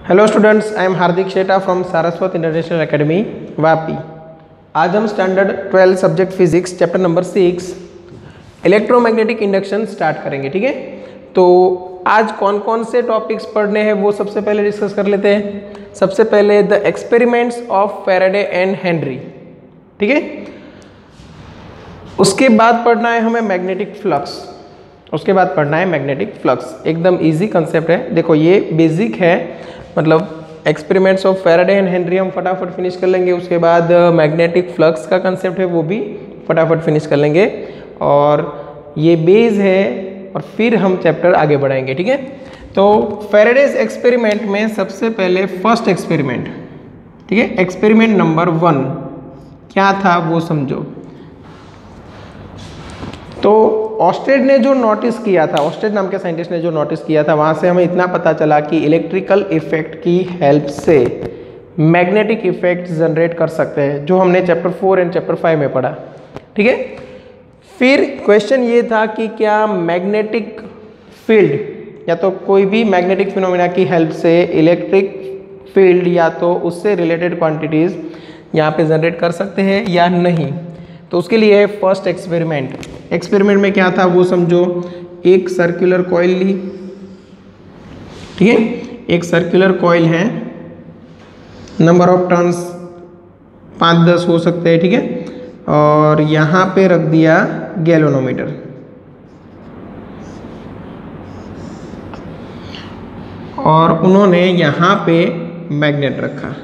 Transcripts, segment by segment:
Hello students, I am Hardik Sheta from Saraswat international academy Vapi. आज हम standard 12 subject physics chapter number 6 electromagnetic induction start करेंगे। ठीक है, तो आज कौन कौन से टॉपिक्स पढ़ने हैं वो सबसे पहले डिस्कस कर लेते हैं। सबसे पहले the experiments of Faraday and Henry. ठीक है, उसके बाद पढ़ना है हमें मैग्नेटिक फ्लक्स। उसके बाद पढ़ना है मैग्नेटिक फ्लक्स। एकदम इजी कंसेप्ट है। देखो ये बेसिक है, मतलब experiments of Faraday and Henry हम फटाफट फिनिश कर लेंगे। उसके बाद मैग्नेटिक फ्लक्स का कंसेप्ट है वो भी फटाफट फिनिश कर लेंगे, और ये बेस है, और फिर हम चैप्टर आगे बढ़ाएंगे। ठीक है, तो फैराडेज एक्सपेरिमेंट में सबसे पहले फर्स्ट एक्सपेरिमेंट, ठीक है, एक्सपेरिमेंट नंबर 1 क्या था वो समझो। तो ऑस्टेड ने जो नोटिस किया था, ऑस्टेड नाम के साइंटिस्ट ने जो नोटिस किया था, वहाँ से हमें इतना पता चला कि इलेक्ट्रिकल इफेक्ट की हेल्प से मैग्नेटिक इफेक्ट जनरेट कर सकते हैं, जो हमने चैप्टर 4 एंड चैप्टर 5 में पढ़ा। ठीक है, फिर क्वेश्चन ये था कि क्या मैग्नेटिक फील्ड या तो कोई भी मैग्नेटिक फिनोमेना की हेल्प से इलेक्ट्रिक फील्ड या तो उससे रिलेटेड क्वांटिटीज़ यहाँ पे जनरेट कर सकते हैं या नहीं। तो उसके लिए फर्स्ट एक्सपेरिमेंट में क्या था वो समझो। एक सर्कुलर कॉइल ली, ठीक है, एक सर्कुलर कॉइल है, नंबर ऑफ टर्न्स 5-10 हो सकते हैं। ठीक है, और यहाँ पे रख दिया गैल्वेनोमीटर, और उन्होंने यहाँ पे मैग्नेट रखा,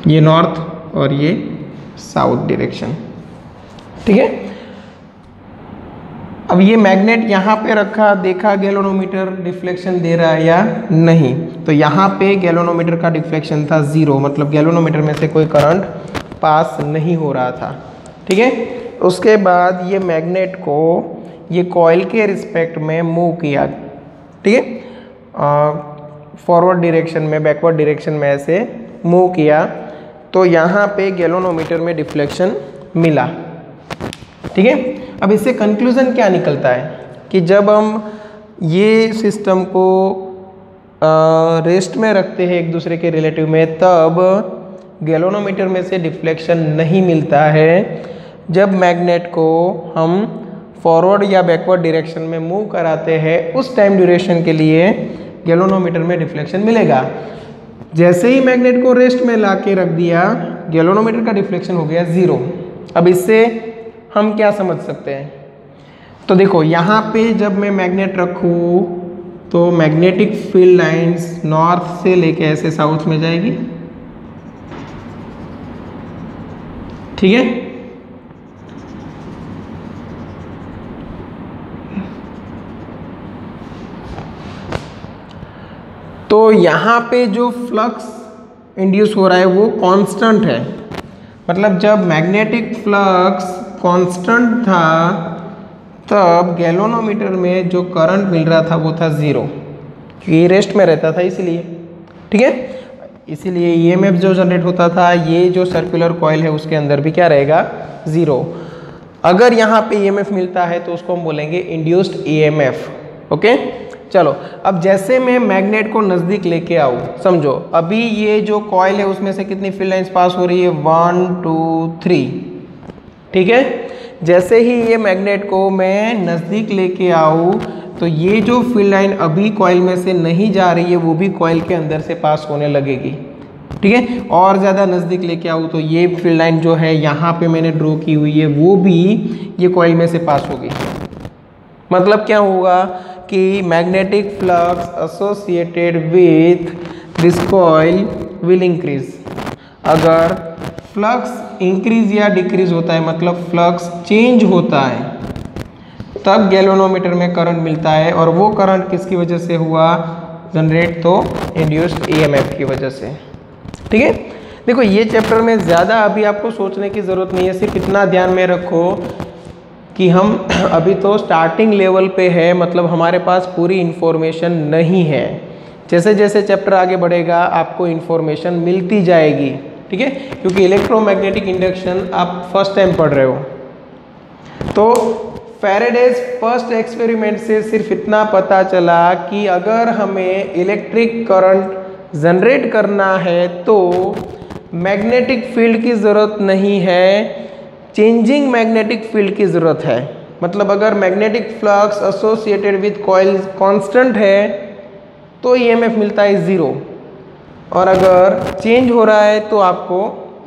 ये नॉर्थ और ये साउथ डायरेक्शन। ठीक है, अब ये मैग्नेट यहाँ पे रखा, देखा गैल्वेनोमीटर डिफ्लेक्शन दे रहा है या नहीं। तो यहाँ पे गैल्वेनोमीटर का डिफ्लेक्शन था 0, मतलब गैल्वेनोमीटर में से कोई करंट पास नहीं हो रहा था। ठीक है, उसके बाद ये मैग्नेट को ये कॉइल के रिस्पेक्ट में मूव किया। ठीक है, फॉरवर्ड डायरेक्शन में, बैकवर्ड डायरेक्शन में ऐसे मूव किया, तो यहाँ पे गैल्वेनोमीटर में डिफ्लेक्शन मिला। ठीक है, अब इससे कंक्लूजन क्या निकलता है कि जब हम ये सिस्टम को रेस्ट में रखते हैं एक दूसरे के रिलेटिव में, तब गैल्वेनोमीटर में से डिफ्लेक्शन नहीं मिलता है। जब मैग्नेट को हम फॉरवर्ड या बैकवर्ड डायरेक्शन में मूव कराते हैं, उस टाइम ड्यूरेशन के लिए गैल्वेनोमीटर में डिफ्लेक्शन मिलेगा। जैसे ही मैग्नेट को रेस्ट में ला के रख दिया, गैल्वेनोमीटर का डिफ्लेक्शन हो गया 0। अब इससे हम क्या समझ सकते हैं? तो देखो यहाँ पे जब मैं मैग्नेट रखूँ तो मैग्नेटिक फील्ड लाइंस नॉर्थ से लेके ऐसे साउथ में जाएगी। ठीक है, तो यहाँ पे जो फ्लक्स इंड्यूस हो रहा है वो कांस्टेंट है, मतलब जब मैग्नेटिक फ्लक्स कांस्टेंट था तब गैल्वेनोमीटर में जो करंट मिल रहा था वो था 0, क्योंकि रेस्ट में रहता था इसलिए। ठीक है, इसीलिए ईएमएफ जो जनरेट होता था, ये जो सर्कुलर कॉइल है उसके अंदर भी क्या रहेगा, 0। अगर यहाँ पे ईएमएफ मिलता है तो उसको हम बोलेंगे इंड्यूस्ड ईएमएफ। ओके, चलो अब जैसे मैं मैग्नेट को नज़दीक लेके आऊँ, समझो अभी ये जो कॉइल है उसमें से कितनी फील्ड लाइंस पास हो रही है, 1 2 3। ठीक है, जैसे ही ये मैग्नेट को मैं नज़दीक लेके आऊँ तो ये जो फील्ड लाइन अभी कॉइल में से नहीं जा रही है वो भी कॉइल के अंदर से पास होने लगेगी। ठीक है, और ज़्यादा नज़दीक लेके आऊँ तो ये फील्ड लाइन जो है यहाँ पे मैंने ड्रॉ की हुई है वो भी ये कॉइल में से पास होगी। मतलब क्या होगा कि magnetic flux associated with this coil will increase. अगर फ्लक्स इंक्रीज या डिक्रीज होता है, मतलब फ्लक्स चेंज होता है, तब गैल्वेनोमीटर में करंट मिलता है, और वो करंट किसकी वजह से हुआ जनरेट, तो इंड्यूस्ड ईएमएफ की वजह से। ठीक है, देखो ये चैप्टर में ज़्यादा अभी आपको सोचने की ज़रूरत नहीं है, सिर्फ इतना ध्यान में रखो कि हम अभी तो स्टार्टिंग लेवल पे है, मतलब हमारे पास पूरी इन्फॉर्मेशन नहीं है। जैसे जैसे चैप्टर आगे बढ़ेगा आपको इन्फॉर्मेशन मिलती जाएगी। ठीक है, क्योंकि इलेक्ट्रोमैग्नेटिक इंडक्शन आप फर्स्ट टाइम पढ़ रहे हो। तो फैराडेज फर्स्ट एक्सपेरिमेंट से सिर्फ इतना पता चला कि अगर हमें इलेक्ट्रिक करंट जनरेट करना है तो मैग्नेटिक फील्ड की ज़रूरत नहीं है, चेंजिंग मैग्नेटिक फील्ड की ज़रूरत है। मतलब अगर magnetic flux associated with coil constant है तो ईएमएफ मिलता है 0, और अगर चेंज हो रहा है तो आपको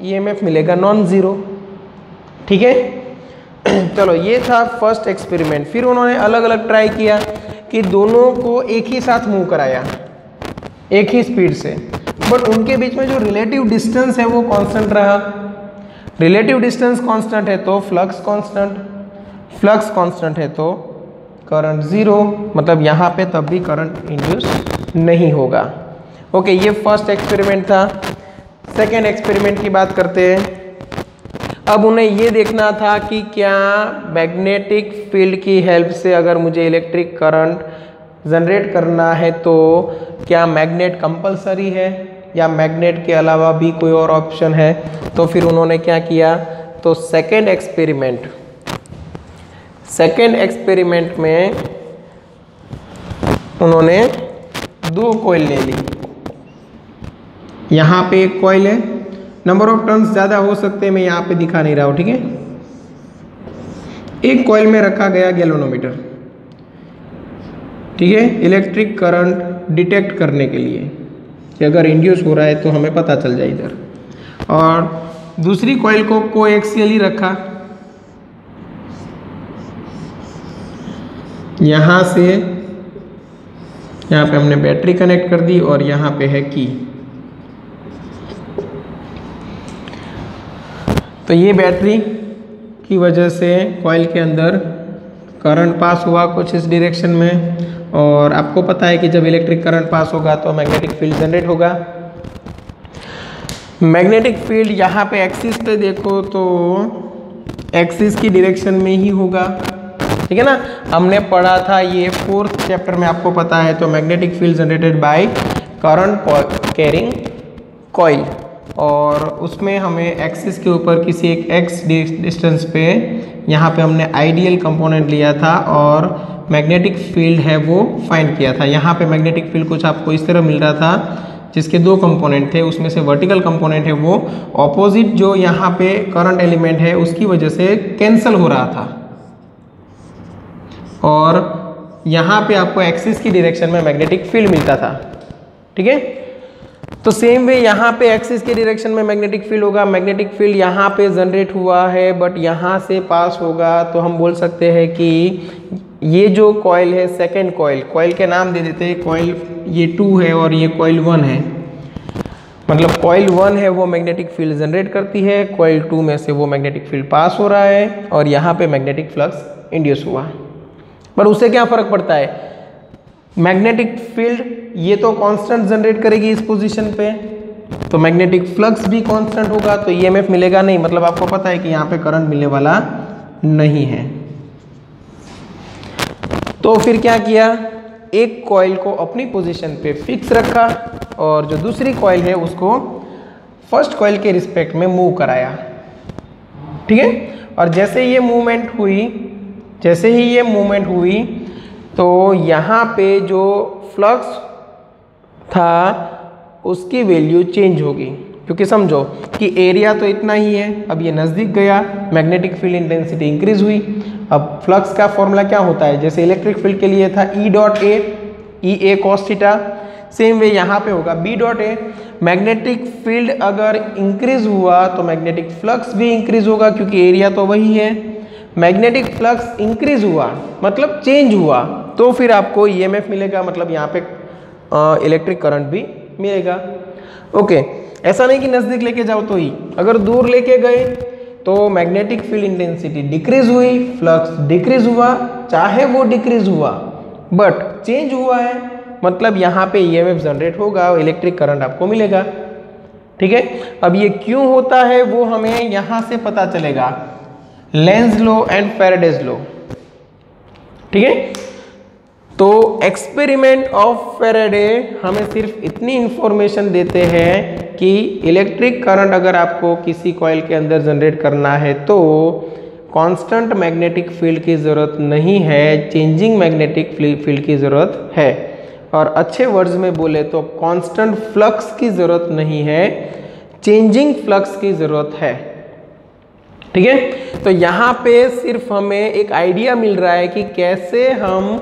ईएमएफ मिलेगा नॉन ज़ीरो। ठीक है, चलो ये था फर्स्ट एक्सपेरिमेंट। फिर उन्होंने अलग अलग ट्राई किया कि दोनों को एक ही साथ मूव कराया एक ही स्पीड से, बट उनके बीच में जो रिलेटिव डिस्टेंस है वो कांस्टेंट रहा। रिलेटिव डिस्टेंस कांस्टेंट है तो फ्लक्स कांस्टेंट, फ्लक्स कांस्टेंट है तो करंट 0, मतलब यहाँ पे तब भी करंट इंड्यूस नहीं होगा। ओके, ये फर्स्ट एक्सपेरिमेंट था। सेकेंड एक्सपेरिमेंट की बात करते हैं। अब उन्हें ये देखना था कि क्या मैग्नेटिक फील्ड की हेल्प से अगर मुझे इलेक्ट्रिक करंट जनरेट करना है तो क्या मैग्नेट कंपलसरी है या मैग्नेट के अलावा भी कोई और ऑप्शन है। तो फिर उन्होंने क्या किया, तो सेकेंड एक्सपेरिमेंट में उन्होंने 2 कॉइल ले ली। यहाँ पे एक कॉइल है, नंबर ऑफ टर्न्स ज़्यादा हो सकते हैं, मैं यहाँ पे दिखा नहीं रहा हूँ। ठीक है, एक कॉइल में रखा गया गैल्वेनोमीटर, ठीक है, इलेक्ट्रिक करंट डिटेक्ट करने के लिए कि अगर इंड्यूस हो रहा है तो हमें पता चल जाए इधर। और दूसरी कॉइल को कोएक्सियली रखा, यहाँ से यहाँ पे हमने बैटरी कनेक्ट कर दी और यहाँ पे है की। तो ये बैटरी की वजह से कॉइल के अंदर करंट पास हुआ कुछ इस डायरेक्शन में, और आपको पता है कि जब इलेक्ट्रिक करंट पास होगा तो मैग्नेटिक फील्ड जनरेट होगा। मैग्नेटिक फील्ड यहाँ पे एक्सिस पे देखो तो एक्सिस की डायरेक्शन में ही होगा। ठीक है ना, हमने पढ़ा था ये 4th चैप्टर में, आपको पता है। तो magnetic field generated by current carrying coil, और उसमें हमें एक्सिस के ऊपर किसी एक एक्स डिस्टेंस पे यहाँ पे हमने आइडियल कंपोनेंट लिया था और मैग्नेटिक फील्ड है वो फाइंड किया था। यहाँ पे मैग्नेटिक फील्ड कुछ आपको इस तरह मिल रहा था जिसके 2 कंपोनेंट थे, उसमें से वर्टिकल कंपोनेंट है वो ऑपोजिट जो यहाँ पे करंट एलिमेंट है उसकी वजह से कैंसल हो रहा था, और यहाँ पे आपको एक्सिस की डायरेक्शन में मैग्नेटिक फील्ड मिलता था। ठीक है, तो सेम वे यहाँ पे एक्सिस के डायरेक्शन में मैग्नेटिक फील्ड होगा। मैग्नेटिक फील्ड यहाँ पे जनरेट हुआ है बट यहाँ से पास होगा, तो हम बोल सकते हैं कि ये जो कॉइल है सेकेंड कॉइल के नाम दे देते हैं। कॉइल ये 2 है और ये कॉइल 1 है, मतलब कॉइल 1 है वो मैग्नेटिक फील्ड जनरेट करती है, कॉइल 2 में से वो मैग्नेटिक फील्ड पास हो रहा है और यहाँ पे मैग्नेटिक फ्लक्स इंड्यूस हुआ। पर उससे क्या फ़र्क पड़ता है, मैग्नेटिक फील्ड ये तो कांस्टेंट जनरेट करेगी इस पोजीशन पे, तो मैग्नेटिक फ्लक्स भी कांस्टेंट होगा, तो ईएमएफ मिलेगा नहीं। मतलब आपको पता है कि यहाँ पे करंट मिलने वाला नहीं है। तो फिर क्या किया, एक कॉइल को अपनी पोजीशन पे फिक्स रखा और जो दूसरी कॉइल है उसको फर्स्ट कॉइल के रिस्पेक्ट में मूव कराया। ठीक है, और जैसे ही ये मूवमेंट हुई तो यहाँ पे जो फ्लक्स था उसकी वैल्यू चेंज होगी, क्योंकि समझो कि एरिया तो इतना ही है, अब ये नज़दीक गया, मैग्नेटिक फील्ड इंटेंसिटी इंक्रीज हुई। अब फ्लक्स का फॉर्मूला क्या होता है, जैसे इलेक्ट्रिक फील्ड के लिए था E dot A, E A cos theta, same way यहाँ पे होगा B dot A. Magnetic field अगर इंक्रीज हुआ तो मैग्नेटिक फ्लक्स भी इंक्रीज होगा, क्योंकि एरिया तो वही है। मैग्नेटिक फ्लक्स इंक्रीज हुआ मतलब चेंज हुआ, तो फिर आपको ईएमएफ मिलेगा, मतलब यहाँ पे इलेक्ट्रिक करंट भी मिलेगा। ओके, ऐसा नहीं कि नज़दीक लेके जाओ तो ही, अगर दूर लेके गए तो मैग्नेटिक फील्ड इंटेंसिटी डिक्रीज हुई, फ्लक्स डिक्रीज हुआ, चाहे वो डिक्रीज हुआ बट चेंज हुआ है, मतलब यहाँ पे ईएमएफ जनरेट होगा, इलेक्ट्रिक करंट आपको मिलेगा। ठीक है, अब ये क्यों होता है वो हमें यहाँ से पता चलेगा, Lenz law and Faraday's law. ठीक है, तो एक्सपेरिमेंट ऑफ फैराडे हमें सिर्फ इतनी इंफॉर्मेशन देते हैं कि इलेक्ट्रिक करंट अगर आपको किसी कॉइल के अंदर जनरेट करना है तो कांस्टेंट मैग्नेटिक फील्ड की ज़रूरत नहीं है, चेंजिंग मैग्नेटिक फील्ड की ज़रूरत है। और अच्छे वर्ड्स में बोले तो कांस्टेंट फ्लक्स की ज़रूरत नहीं है, चेंजिंग फ्लक्स की ज़रूरत है। ठीक है, तो यहाँ पे सिर्फ हमें एक आइडिया मिल रहा है कि कैसे हम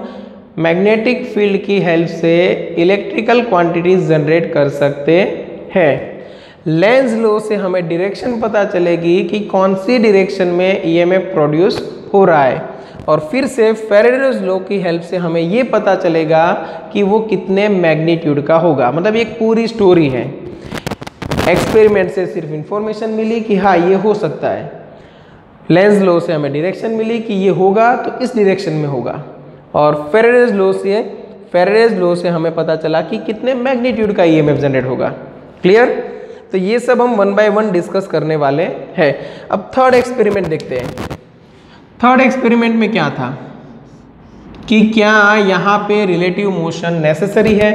मैग्नेटिक फील्ड की हेल्प से इलेक्ट्रिकल क्वांटिटीज जनरेट कर सकते हैं। लेंज लॉ से हमें डायरेक्शन पता चलेगी कि कौन सी डायरेक्शन में ईएमएफ प्रोड्यूस हो रहा है, और फिर से फैराडेज लॉ की हेल्प से हमें ये पता चलेगा कि वो कितने मैग्नीट्यूड का होगा। मतलब एक पूरी स्टोरी है। एक्सपेरिमेंट से सिर्फ इंफॉर्मेशन मिली कि हाँ ये हो सकता है, लेंज लॉ से हमें डायरेक्शन मिली कि ये होगा तो इस डायरेक्शन में होगा, और फैराडेज लॉ से हमें पता चला कि कितने मैग्नीट्यूड का ईएमएफ जनरेट होगा। क्लियर? तो ये सब हम 1 बाय 1 डिस्कस करने वाले हैं। अब थर्ड एक्सपेरिमेंट देखते हैं। थर्ड एक्सपेरिमेंट में क्या था कि क्या यहाँ पे रिलेटिव मोशन नेसेसरी है,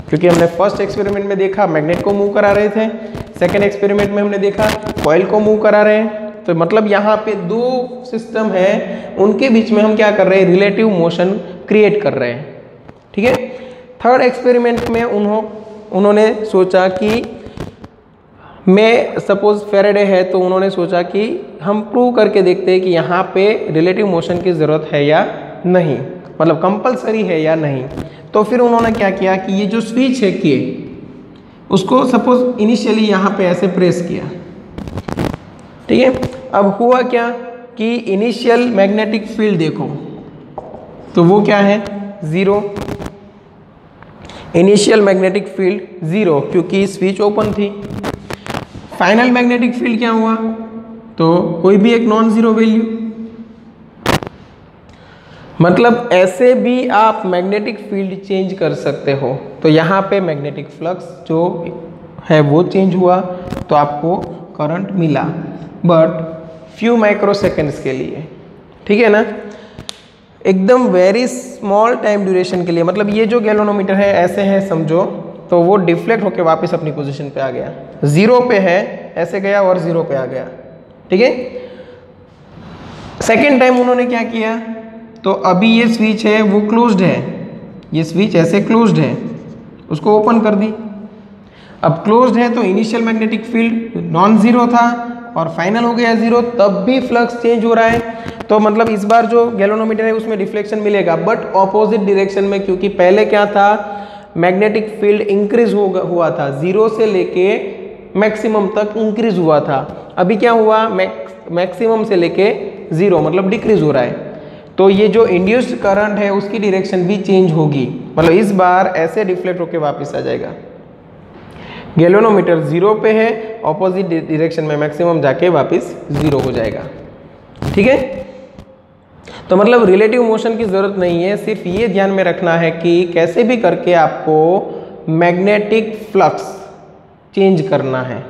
क्योंकि हमने फर्स्ट एक्सपेरिमेंट में देखा मैग्नेट को मूव करा रहे थे, सेकेंड एक्सपेरिमेंट में हमने देखा कॉइल को मूव करा रहे हैं। तो मतलब यहाँ पे दो सिस्टम है, उनके बीच में हम क्या कर रहे हैं, रिलेटिव मोशन क्रिएट कर रहे हैं। ठीक है, थर्ड एक्सपेरिमेंट में उन्होंने सोचा कि मैं सपोज फैराडे है तो उन्होंने सोचा कि हम प्रूव करके देखते हैं कि यहाँ पे रिलेटिव मोशन की ज़रूरत है या नहीं, मतलब कंपलसरी है या नहीं। तो फिर उन्होंने क्या किया कि ये जो स्विच है के, उसको सपोज इनिशियली यहाँ पे ऐसे प्रेस किया। ठीक है, अब हुआ क्या कि इनिशियल मैग्नेटिक फील्ड देखो तो वो क्या है, 0। इनिशियल मैग्नेटिक फील्ड 0 क्योंकि स्विच ओपन थी। फाइनल मैग्नेटिक फील्ड क्या हुआ, तो कोई भी एक नॉन जीरो वैल्यू। मतलब ऐसे भी आप मैग्नेटिक फील्ड चेंज कर सकते हो। तो यहाँ पे मैग्नेटिक फ्लक्स जो है वो चेंज हुआ तो आपको करंट मिला, बट फ्यू माइक्रोसेकेंड्स के लिए। ठीक है ना, एकदम वेरी स्मॉल टाइम ड्यूरेशन के लिए। मतलब ये जो गैल्वेनोमीटर है ऐसे है समझो, तो वो डिफ्लेक्ट होकर वापस अपनी पोजीशन पे आ गया, 0 पे है ऐसे गया और 0 पे आ गया। ठीक है, सेकेंड टाइम उन्होंने क्या किया, तो अभी ये स्विच है वो क्लोज्ड है, ये स्विच ऐसे क्लोज्ड है, उसको ओपन कर दी। अब क्लोज्ड है तो initial magnetic field non zero था और फाइनल हो गया 0, तब भी फ्लक्स चेंज हो रहा है। तो मतलब इस बार जो गैल्वेनोमीटर है उसमें डिफ्लेक्शन मिलेगा, बट ऑपोजिट डायरेक्शन में, क्योंकि पहले क्या था, मैग्नेटिक फील्ड इंक्रीज हुआ था, 0 से लेके मैक्सिमम तक इंक्रीज हुआ था। अभी क्या हुआ, मैक्सिमम से लेके 0 मतलब डिक्रीज हो रहा है। तो ये जो इंड्यूस्ड करंट है उसकी डायरेक्शन भी चेंज होगी, मतलब इस बार ऐसे डिफ्लेक्ट होके वापस आ जाएगा। गैल्वेनोमीटर 0 पे है, ऑपोजिट डायरेक्शन में मैक्सिमम जाके वापस 0 हो जाएगा। ठीक है, तो मतलब रिलेटिव मोशन की ज़रूरत नहीं है, सिर्फ ये ध्यान में रखना है कि कैसे भी करके आपको मैग्नेटिक फ्लक्स चेंज करना है।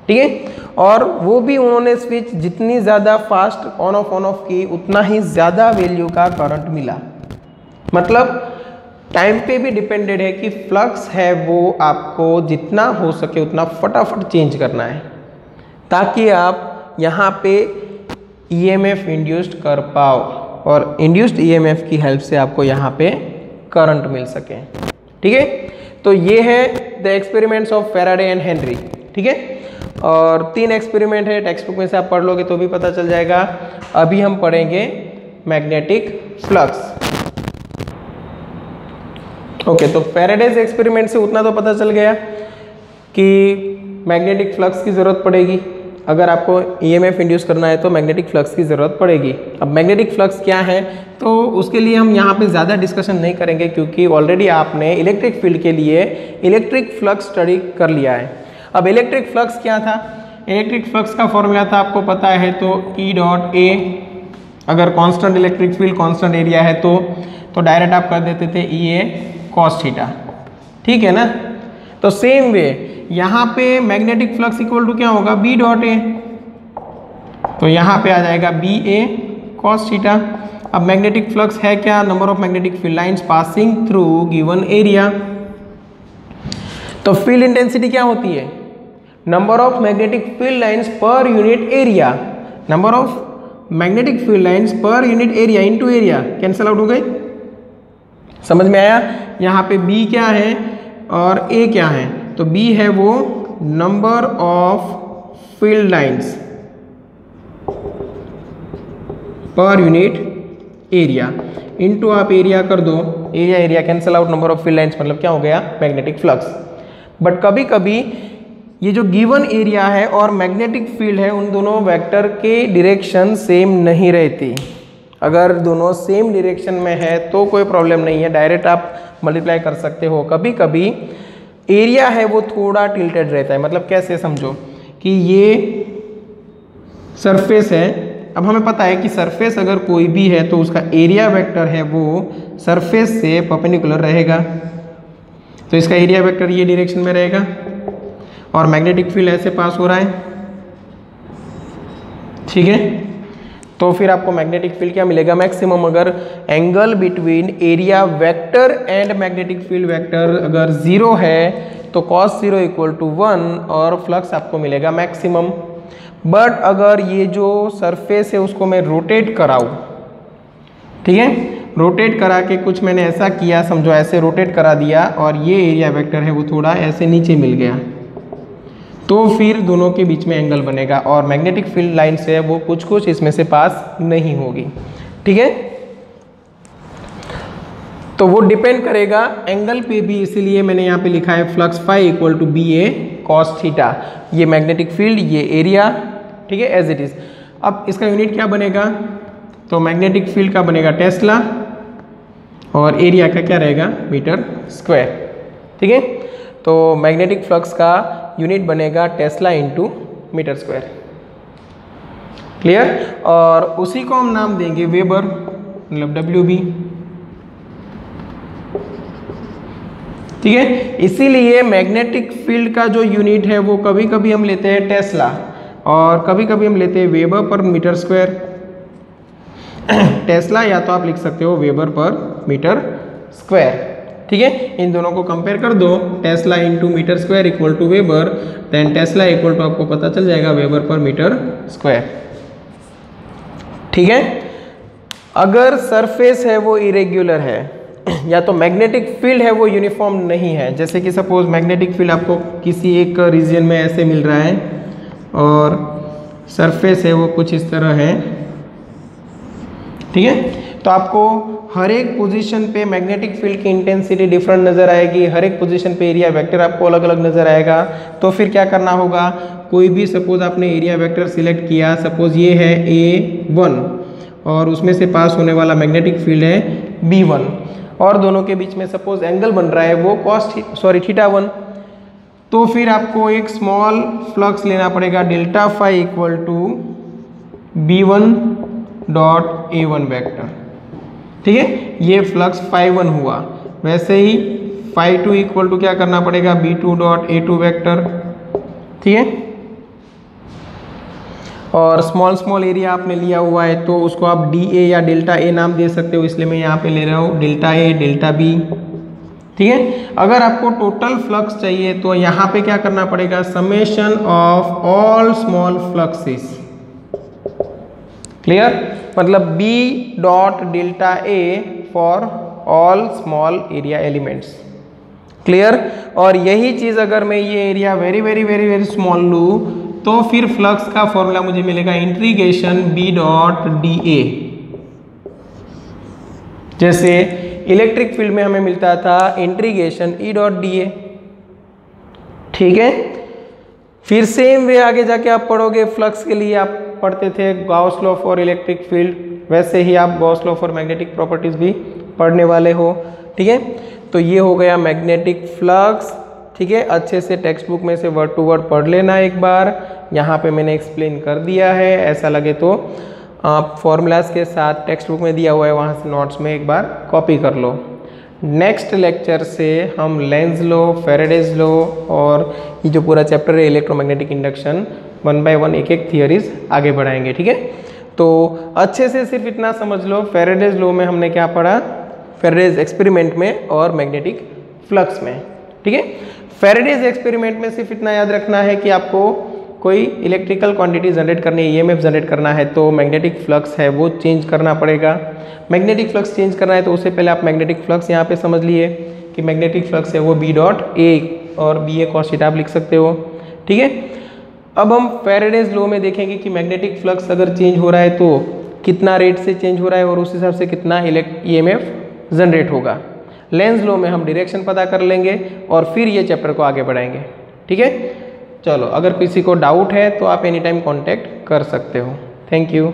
ठीक है, और वो भी उन्होंने स्विच जितनी ज़्यादा फास्ट ऑन ऑफ की उतना ही ज़्यादा वैल्यू का करंट मिला। मतलब टाइम पे भी डिपेंडेड है कि फ्लक्स है वो आपको जितना हो सके उतना फटाफट चेंज करना है, ताकि आप यहाँ पे ईएमएफ इंड्यूस्ड कर पाओ और इंड्यूस्ड ईएमएफ की हेल्प से आपको यहाँ पे करंट मिल सके। ठीक है, तो ये है the experiments of Faraday and Henry. ठीक है, और 3 एक्सपेरिमेंट है, टेक्स्ट बुक में से आप पढ़ लोगे तो भी पता चल जाएगा। अभी हम पढ़ेंगे मैग्नेटिक फ्लक्स। ओके, तो फैराडेज एक्सपेरिमेंट से उतना तो पता चल गया कि मैग्नेटिक फ्लक्स की ज़रूरत पड़ेगी। अगर आपको ईएमएफ इंड्यूस करना है तो मैग्नेटिक फ्लक्स की ज़रूरत पड़ेगी। अब मैग्नेटिक फ्लक्स क्या है, तो उसके लिए हम यहाँ पे ज़्यादा डिस्कशन नहीं करेंगे, क्योंकि ऑलरेडी आपने इलेक्ट्रिक फील्ड के लिए इलेक्ट्रिक फ्लक्स स्टडी कर लिया है। अब इलेक्ट्रिक फ्लक्स क्या था, इलेक्ट्रिक फ्लक्स का फॉर्मूला था आपको पता है, तो E डॉट ए, अगर constant electric field constant area है तो डायरेक्ट आप कर देते थे EA cos थीटा। ठीक है ना, तो सेम वे यहाँ पे मैग्नेटिक फ्लक्स इक्वल टू क्या होगा, B डॉट ए, तो यहाँ पे आ जाएगा BA cos थीटा। अब मैग्नेटिक फ्लक्स है क्या, number of magnetic field lines passing through given area. तो फील्ड इंटेंसिटी क्या होती है, number of magnetic field lines per unit area. Number of magnetic field lines per unit area into area cancel out हो गई। समझ में आया? यहाँ पे बी क्या है और ए क्या है? तो बी है वो number of field lines per unit area, into आप एरिया कर दो, area area cancel out, number of field lines मतलब क्या हो गया? Magnetic flux. बट कभी कभी ये जो गिवन एरिया है और मैग्नेटिक फील्ड है उन दोनों वेक्टर के डायरेक्शन सेम नहीं रहती। अगर दोनों सेम डायरेक्शन में है तो कोई प्रॉब्लम नहीं है, डायरेक्ट आप मल्टीप्लाई कर सकते हो। कभी कभी एरिया है वो थोड़ा टिल्टेड रहता है, मतलब कैसे समझो कि ये सरफेस है, अब हमें पता है कि सरफेस अगर कोई भी है तो उसका एरिया वेक्टर है वो सरफेस से परपेंडिकुलर रहेगा, तो इसका एरिया वेक्टर ये डायरेक्शन में रहेगा और मैग्नेटिक फील्ड ऐसे पास हो रहा है, ठीक है। तो फिर आपको मैग्नेटिक फील्ड क्या मिलेगा? मैक्सिमम। अगर angle between area vector and magnetic field vector अगर 0 है तो cos 0 इक्वल टू 1 और फ्लक्स आपको मिलेगा मैक्सिमम। बट अगर ये जो सरफेस है उसको मैं रोटेट कराऊँ, ठीक है, रोटेट करा के कुछ मैंने ऐसा किया, समझो ऐसे रोटेट करा दिया और ये एरिया वेक्टर है वो थोड़ा ऐसे नीचे मिल गया, तो फिर दोनों के बीच में एंगल बनेगा और मैग्नेटिक फील्ड लाइन से वो कुछ कुछ इसमें से पास नहीं होगी, ठीक है। तो वो डिपेंड करेगा एंगल पे भी, इसीलिए मैंने यहाँ पे लिखा है flux phi equal to B A cos theta. ये मैग्नेटिक फील्ड, ये एरिया, ठीक है, एज इट इज। अब इसका यूनिट क्या बनेगा? तो मैग्नेटिक फील्ड का बनेगा टेस्ला और एरिया का क्या रहेगा? मीटर स्क्वायर, ठीक है। तो मैग्नेटिक फ्लक्स का यूनिट बनेगा tesla into metre square, clear. और उसी को हम नाम देंगे वेबर, मतलब WB, ठीक है। इसीलिए मैग्नेटिक फील्ड का जो यूनिट है वो कभी कभी हम लेते हैं टेस्ला और कभी कभी हम लेते हैं वेबर पर मीटर स्क्वायर। टेस्ला या तो आप लिख सकते हो वेबर पर मीटर स्क्वायर, ठीक है। इन दोनों को कंपेयर कर दो, tesla into metre square equal to weber, then tesla equal to आपको पता चल जाएगा वेबर पर मीटर स्क्वायर, ठीक है। अगर सरफेस है वो इरेग्युलर है या तो मैग्नेटिक फील्ड है वो यूनिफॉर्म नहीं है, जैसे कि सपोज मैग्नेटिक फील्ड आपको किसी एक रीजन में ऐसे मिल रहा है और सरफेस है वो कुछ इस तरह है, ठीक है, तो आपको हर एक पोजीशन पे मैग्नेटिक फील्ड की इंटेंसिटी डिफरेंट नज़र आएगी, हर एक पोजीशन पे एरिया वेक्टर आपको अलग अलग नज़र आएगा। तो फिर क्या करना होगा? कोई भी सपोज आपने एरिया वेक्टर सिलेक्ट किया, सपोज ये है A1 और उसमें से पास होने वाला मैग्नेटिक फील्ड है B1 और दोनों के बीच में सपोज एंगल बन रहा है वो θ1, तो फिर आपको एक स्मॉल फ्लक्स लेना पड़ेगा delta phi equal to B1 dot A1 vector, ठीक है। ये फ्लक्स φ1 हुआ, वैसे ही φ2 इक्वल टू क्या करना पड़ेगा? B2 डॉट A2 वेक्टर, ठीक है। और स्मॉल एरिया आपने लिया हुआ है तो उसको आप DA या डेल्टा A नाम दे सकते हो, इसलिए मैं यहाँ पे ले रहा हूँ डेल्टा A डेल्टा B, ठीक है। अगर आपको टोटल फ्लक्स चाहिए तो यहाँ पे क्या करना पड़ेगा? Summation of all small fluxes, clear, मतलब B dot delta A for all small area elements, clear. और यही चीज़ अगर मैं ये area very very very very small लूँ तो फिर फ्लक्स का फॉर्मूला मुझे मिलेगा इंटीग्रेशन B डॉट DA। जैसे इलेक्ट्रिक फील्ड में हमें मिलता था इंटीग्रेशन E डॉट DA, ठीक है। फिर सेम वे आगे जाके आप पढ़ोगे, फ्लक्स के लिए आप पढ़ते थे Gauss law for electric field, वैसे ही आप Gauss law for magnetic properties भी पढ़ने वाले हो, ठीक है। तो ये हो गया मैग्नेटिक फ्लक्स, ठीक है। अच्छे से टेक्स्ट बुक में से वर्ड टू वर्ड पढ़ लेना एक बार, यहाँ पे मैंने एक्सप्लेन कर दिया है, ऐसा लगे तो आप फॉर्मूलाज के साथ टेक्स्ट बुक में दिया हुआ है वहाँ से नोट्स में एक बार कॉपी कर लो। नेक्स्ट लेक्चर से हम लेंज लॉ, फैराडेज लॉ और ये जो पूरा चैप्टर है इलेक्ट्रोमैग्नेटिक इंडक्शन 1 बाय 1 एक एक थियरीज आगे बढ़ाएंगे, ठीक है। तो अच्छे से सिर्फ इतना समझ लो, फैराडेज लॉ में हमने क्या पढ़ा? फैराडेज एक्सपेरिमेंट में और मैग्नेटिक फ्लक्स में, ठीक है। फैराडेज एक्सपेरिमेंट में सिर्फ इतना याद रखना है कि आपको कोई इलेक्ट्रिकल क्वांटिटी जनरेट करनी है, ईएमएफ जनरेट करना है, तो मैग्नेटिक फ्लक्स है वो चेंज करना पड़ेगा। मैग्नेटिक फ्लक्स चेंज करना है तो उससे पहले आप मैग्नेटिक फ्लक्स यहाँ पे समझ लिए कि मैग्नेटिक फ्लक्स है वो बी डॉट ए, और बी ए कॉस थीटा आप लिख सकते हो, ठीक है। अब हम फैराडेज लॉ में देखेंगे कि मैग्नेटिक फ्लक्स अगर चेंज हो रहा है तो कितना रेट से चेंज हो रहा है और उस हिसाब से कितना ईएमएफ जनरेट होगा। लेंज लॉ में हम डायरेक्शन पता कर लेंगे और फिर ये चैप्टर को आगे बढ़ाएंगे, ठीक है। चलो, अगर किसी को डाउट है तो आप एनी टाइम कॉन्टैक्ट कर सकते हो। Thank you.